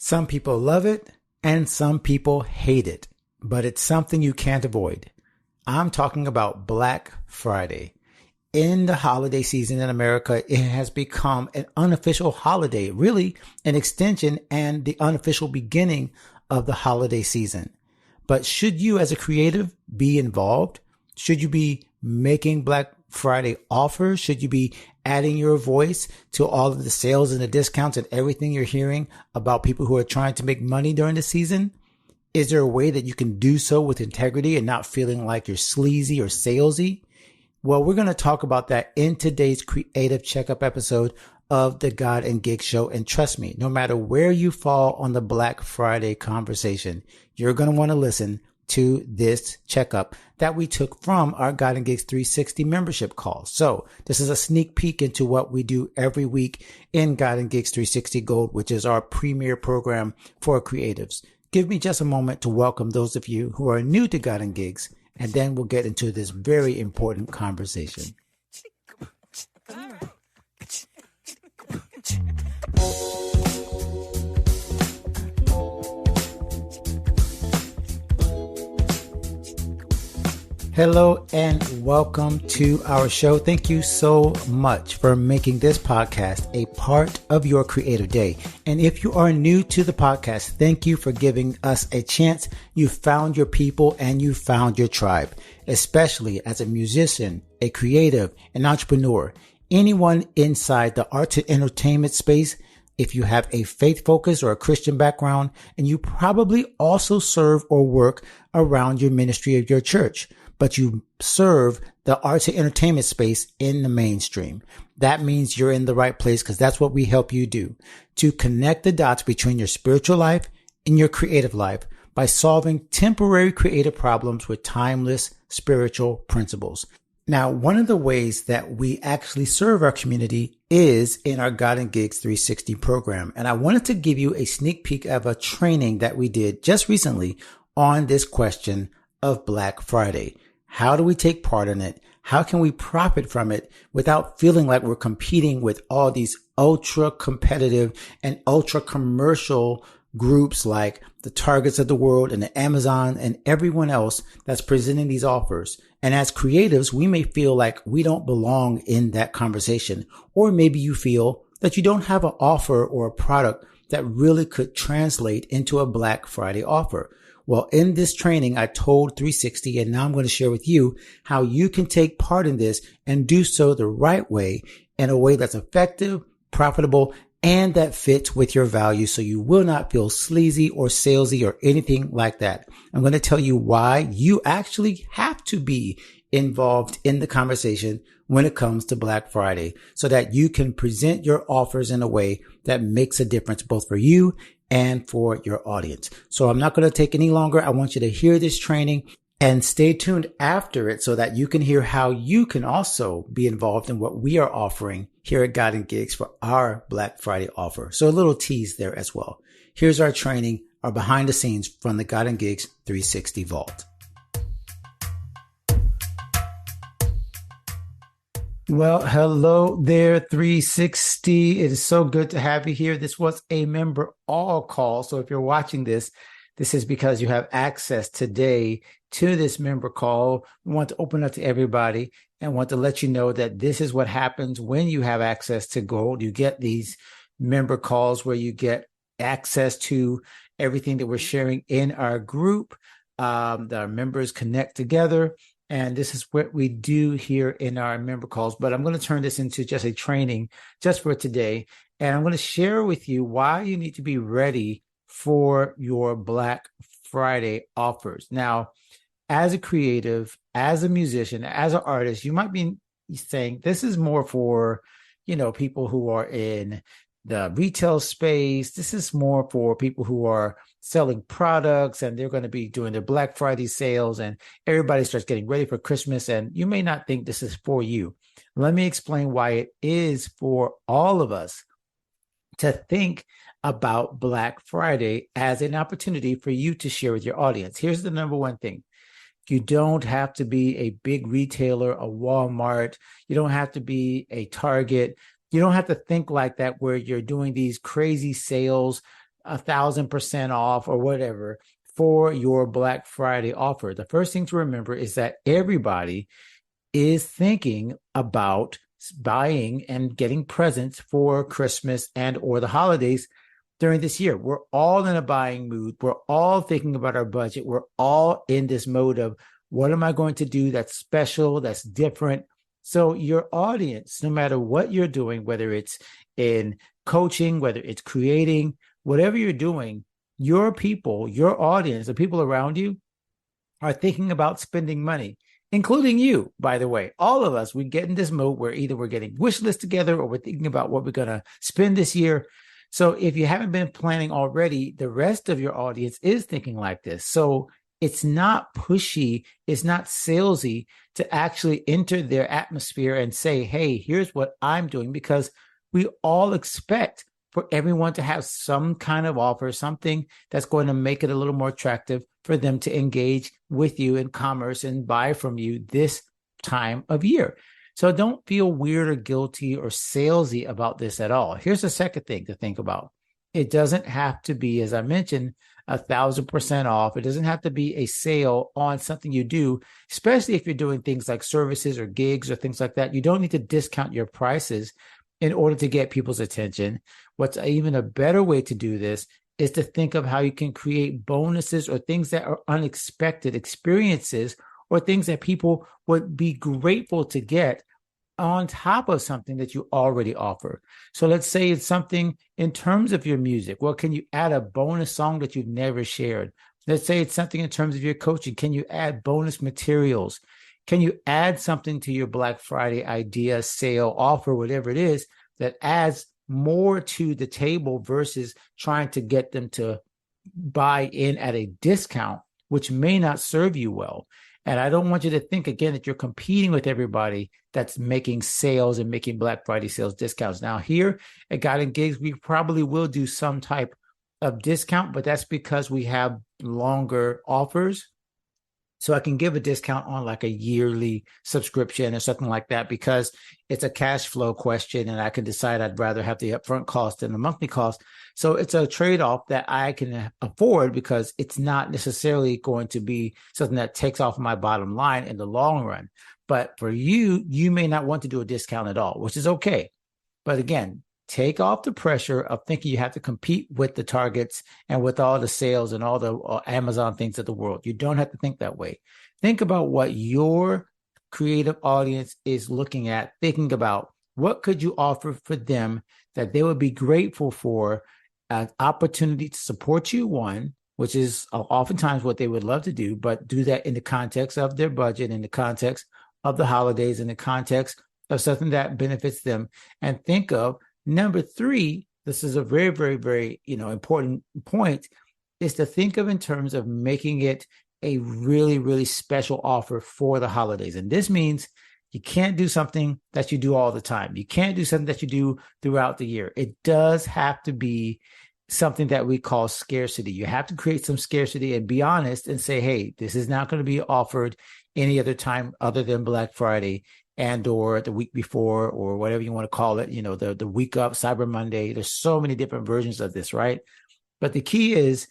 Some people love it and some people hate it, but it's something you can't avoid. I'm talking about Black Friday. In the holiday season in America, it has become an unofficial holiday, really an extension and the unofficial beginning of the holiday season. But should you as a creative be involved? Should you be making Black Friday offers? Should you be adding your voice to all of the sales and the discounts and everything you're hearing about people who are trying to make money during the season? Is there a way that you can do so with integrity and not feeling like you're sleazy or salesy? Well, we're going to talk about that in today's Creative Checkup episode of the God and Gigs Show. And trust me, no matter where you fall on the Black Friday conversation, you're going to want to listen to this checkup that we took from our God and Gigs 360 membership call. So this is a sneak peek into what we do every week in God and Gigs 360 Gold, which is our premier program for creatives. Give me just a moment to welcome those of you who are new to God and Gigs, and then we'll get into this very important conversation. Hello and welcome to our show. Thank you so much for making this podcast a part of your creative day. And if you are new to the podcast, thank you for giving us a chance. You found your people and you found your tribe, especially as a musician, a creative, an entrepreneur, anyone inside the arts and entertainment space. If you have a faith focus or a Christian background, and you probably also serve or work around your ministry of your church, but you serve the arts and entertainment space in the mainstream. That means you're in the right place, because that's what we help you do, to connect the dots between your spiritual life and your creative life by solving temporary creative problems with timeless spiritual principles. Now, one of the ways that we actually serve our community is in our God and Gigs 360 program. And I wanted to give you a sneak peek of a training that we did just recently on this question of Black Friday. How do we take part in it? How can we profit from it without feeling like we're competing with all these ultra competitive and ultra commercial groups like the Targets of the world and the Amazon and everyone else that's presenting these offers? And as creatives, we may feel like we don't belong in that conversation. Or maybe you feel that you don't have an offer or a product that really could translate into a Black Friday offer. Well, in this training, I told 360, and now I'm going to share with you how you can take part in this and do so the right way, in a way that's effective, profitable, and that fits with your values, so you will not feel sleazy or salesy or anything like that. I'm going to tell you why you actually have to be involved in the conversation when it comes to Black Friday, so that you can present your offers in a way that makes a difference both for you and for your audience. So I'm not going to take any longer. I want you to hear this training and stay tuned after it so that you can hear how you can also be involved in what we are offering here at God and Gigs for our Black Friday offer. So a little tease there as well. Here's our training, our behind the scenes from the God and Gigs 360 Vault. Well, hello there, 360. It is so good to have you here. This was a member all call. So if you're watching this, this is because you have access today to this member call. We want to open up to everybody and want to let you know that this is what happens when you have access to Gold. You get these member calls where you get access to everything that we're sharing in our group. Our members connect together. And this is what we do here in our member calls. But I'm going to turn this into just a training just for today. And I'm going to share with you why you need to be ready for your Black Friday offers. Now, as a creative, as a musician, as an artist, you might be saying this is more for, people who are in the retail space. This is more for people who are selling products and they're going to be doing their Black Friday sales and everybody starts getting ready for Christmas. And you may not think this is for you. Let me explain why it is for all of us to think about Black Friday as an opportunity for you to share with your audience. Here's the number one thing. You don't have to be a big retailer, a Walmart. You don't have to be a Target. You don't have to think like that where you're doing these crazy sales 1,000% off or whatever for your Black Friday offer. The first thing to remember is that everybody is thinking about buying and getting presents for Christmas and or the holidays during this year. We're all in a buying mood. We're all thinking about our budget. We're all in this mode of what am I going to do that's special, that's different. So your audience, no matter what you're doing, whether it's in coaching, whether it's creating, whatever you're doing, your people, your audience, the people around you are thinking about spending money, including you, by the way. All of us, we get in this mode where either we're getting wish lists together or we're thinking about what we're going to spend this year. So if you haven't been planning already, the rest of your audience is thinking like this. So it's not pushy, it's not salesy to actually enter their atmosphere and say, hey, here's what I'm doing, because we all expect for everyone to have some kind of offer, something that's going to make it a little more attractive for them to engage with you in commerce and buy from you this time of year. So don't feel weird or guilty or salesy about this at all. Here's the second thing to think about. It doesn't have to be, as I mentioned, 1,000% off. It doesn't have to be a sale on something you do, especially if you're doing things like services or gigs or things like that. You don't need to discount your prices in order to get people's attention. What's even a better way to do this is to think of how you can create bonuses or things that are unexpected experiences or things that people would be grateful to get on top of something that you already offer. So let's say it's something in terms of your music. Well, can you add a bonus song that you've never shared? Let's say it's something in terms of your coaching. Can you add bonus materials? Can you add something to your Black Friday idea, sale, offer, whatever it is, that adds more to the table versus trying to get them to buy in at a discount, which may not serve you well? And I don't want you to think, again, that you're competing with everybody that's making sales and making Black Friday sales discounts. Now, here at Guiding Gigs, we probably will do some type of discount, but that's because we have longer offers. So I can give a discount on like a yearly subscription or something like that because it's a cash flow question and I can decide I'd rather have the upfront cost than the monthly cost. So it's a trade-off that I can afford because it's not necessarily going to be something that takes off my bottom line in the long run. But for you, you may not want to do a discount at all, which is okay. But again, take off the pressure of thinking you have to compete with the Targets and with all the sales and all the Amazon things of the world. You don't have to think that way. Think about what your creative audience is looking at, thinking about what could you offer for them that they would be grateful for, an opportunity to support you, one, which is oftentimes what they would love to do, but do that in the context of their budget, in the context of the holidays, in the context of something that benefits them. And think of number three, this is a very, very, very, important point, is to think of in terms of making it a really, really special offer for the holidays. And this means you can't do something that you do all the time. You can't do something that you do throughout the year. It does have to be something that we call scarcity. You have to create some scarcity and be honest and say, hey, this is not going to be offered any other time other than Black Friday and or the week before or whatever you want to call it, the week up, Cyber Monday. There's so many different versions of this, right? But the key is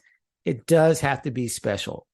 it does have to be special.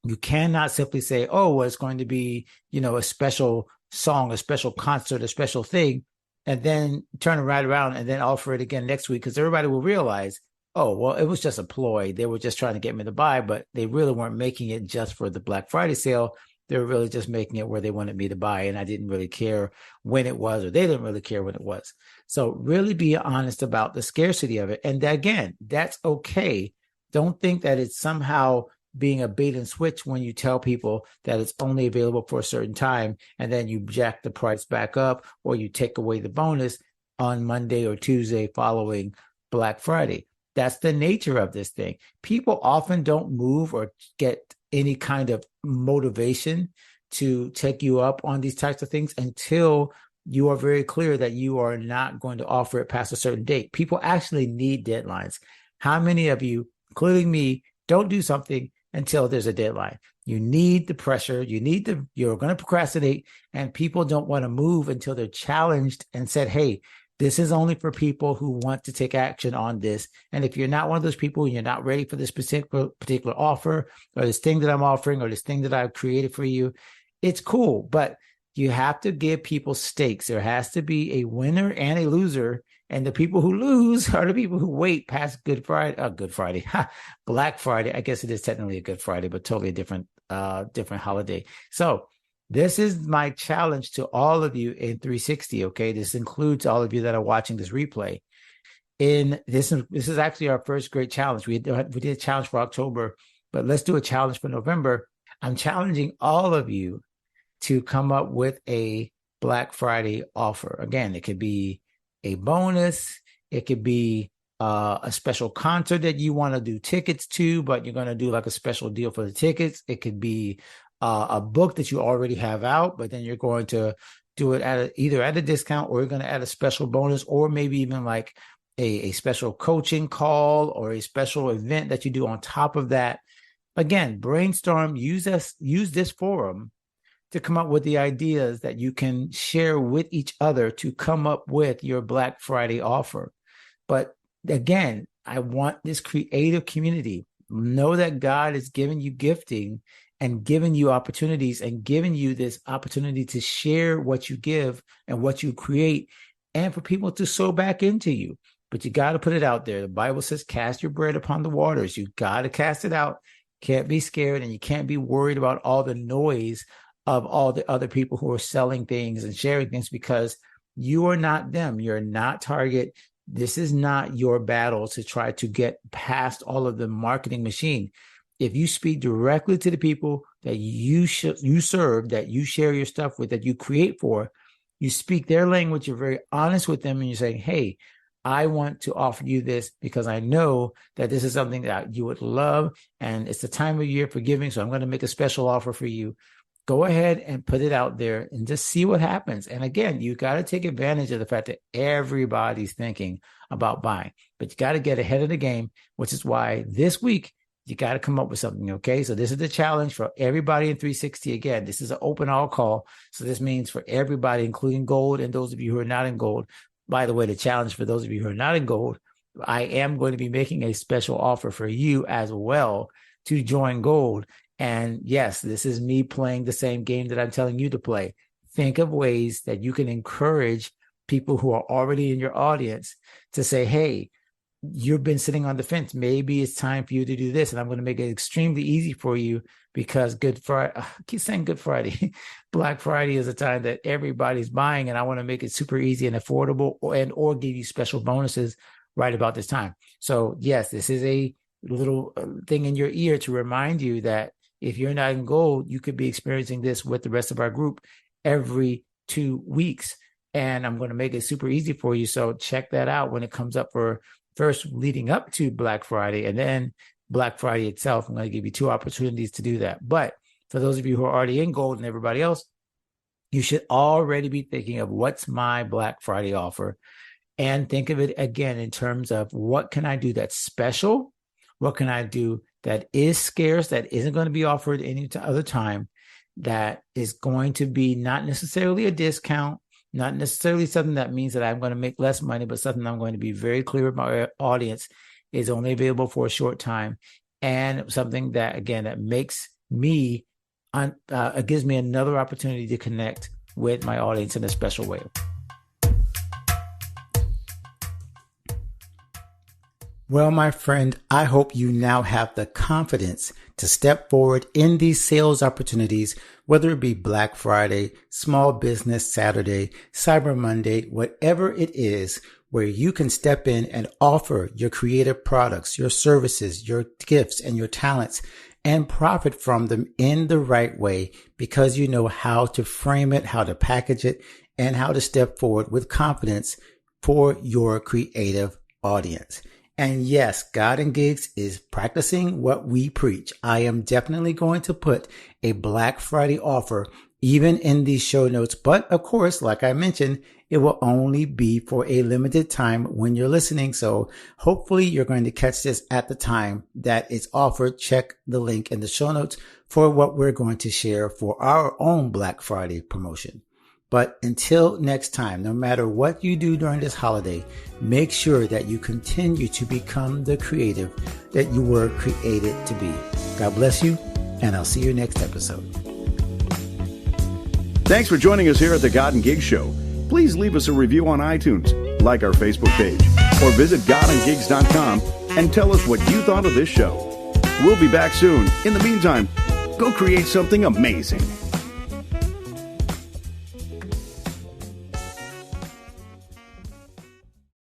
You cannot simply say, oh, well, it's going to be, a special song, a special concert, a special thing, and then turn it right around and then offer it again next week, because everybody will realize, oh, well, it was just a ploy. They were just trying to get me to buy, but they really weren't making it just for the Black Friday sale. They were really just making it where they wanted me to buy, and I didn't really care when it was, or they didn't really care when it was. So really be honest about the scarcity of it. And again, that's okay. Don't think that it's somehow being a bait and switch when you tell people that it's only available for a certain time and then you jack the price back up or you take away the bonus on Monday or Tuesday following Black Friday. That's the nature of this thing. People often don't move or get any kind of motivation to take you up on these types of things until you are very clear that you are not going to offer it past a certain date. People actually need deadlines. How many of you, including me, don't do something until there's a deadline? You need the pressure. You're going to procrastinate, and people don't want to move until they're challenged and said, hey, This is only for people who want to take action on this. And if you're not one of those people and you're not ready for this particular offer or this thing that I'm offering or this thing that I've created for you, it's cool. But you have to give people stakes. There has to be a winner and a loser. And the people who lose are the people who wait past Black Friday. I guess it is technically a Good Friday, but totally a different holiday. So this is my challenge to all of you in 360. Okay. This includes all of you that are watching this replay. This is actually our first great challenge. We did a challenge for October, but let's do a challenge for November. I'm challenging all of you to come up with a Black Friday offer. Again, it could be a bonus. It could be a special concert that you want to do tickets to, but you're going to do like a special deal for the tickets. It could be a book that you already have out, but then you're going to do it either at a discount, or you're going to add a special bonus, or maybe even like a special coaching call or a special event that you do on top of that. Again, brainstorm, use this forum to come up with the ideas that you can share with each other to come up with your Black Friday offer. But again, I want this creative community. Know that God is giving you gifting and giving you opportunities and giving you this opportunity to share what you give and what you create, and for people to sow back into you. But you got to put it out there. The Bible says, cast your bread upon the waters. You got to cast it out. Can't be scared, and you can't be worried about all the noise of all the other people who are selling things and sharing things, because you are not them. You're not Target. This is not your battle to try to get past all of the marketing machine. If you speak directly to the people that you serve, that you share your stuff with, that you create for, you speak their language, you're very honest with them, and you're saying, hey, I want to offer you this because I know that this is something that you would love, and it's the time of year for giving, so I'm going to make a special offer for you. Go ahead and put it out there and just see what happens. And again, you got to take advantage of the fact that everybody's thinking about buying, but you got to get ahead of the game, which is why this week you got to come up with something. Okay. So this is the challenge for everybody in 360. Again, this is an open all call. So this means for everybody, including gold and those of you who are not in gold. By the way, the challenge for those of you who are not in gold, I am going to be making a special offer for you as well to join gold. And yes, this is me playing the same game that I'm telling you to play. Think of ways that you can encourage people who are already in your audience to say, hey, you've been sitting on the fence. Maybe it's time for you to do this. And I'm going to make it extremely easy for you, because Good Friday, I keep saying Good Friday, Black Friday is a time that everybody's buying. And I want to make it super easy and affordable, or give you special bonuses right about this time. So yes, this is a little thing in your ear to remind you that if you're not in gold, you could be experiencing this with the rest of our group every 2 weeks. And I'm going to make it super easy for you. So check that out when it comes up for first leading up to Black Friday, and then Black Friday itself. I'm going to give you 2 opportunities to do that. But for those of you who are already in gold and everybody else, you should already be thinking of what's my Black Friday offer, and think of it again in terms of what can I do that's special? What can I do that is scarce, that isn't going to be offered any other time, that is going to be not necessarily a discount, not necessarily something that means that I'm going to make less money, but something I'm going to be very clear with my audience is only available for a short time, and something that, again, that makes me, gives me another opportunity to connect with my audience in a special way. Well, my friend, I hope you now have the confidence to step forward in these sales opportunities, whether it be Black Friday, Small Business Saturday, Cyber Monday, whatever it is, where you can step in and offer your creative products, your services, your gifts, and your talents, and profit from them in the right way, because you know how to frame it, how to package it, and how to step forward with confidence for your creative audience. And yes, God and Gigs is practicing what we preach. I am definitely going to put a Black Friday offer even in these show notes. But of course, like I mentioned, it will only be for a limited time when you're listening. So hopefully you're going to catch this at the time that it's offered. Check the link in the show notes for what we're going to share for our own Black Friday promotion. But until next time, no matter what you do during this holiday, make sure that you continue to become the creative that you were created to be. God bless you, and I'll see you next episode. Thanks for joining us here at the God and Gigs Show. Please leave us a review on iTunes, like our Facebook page, or visit godandgigs.com and tell us what you thought of this show. We'll be back soon. In the meantime, go create something amazing.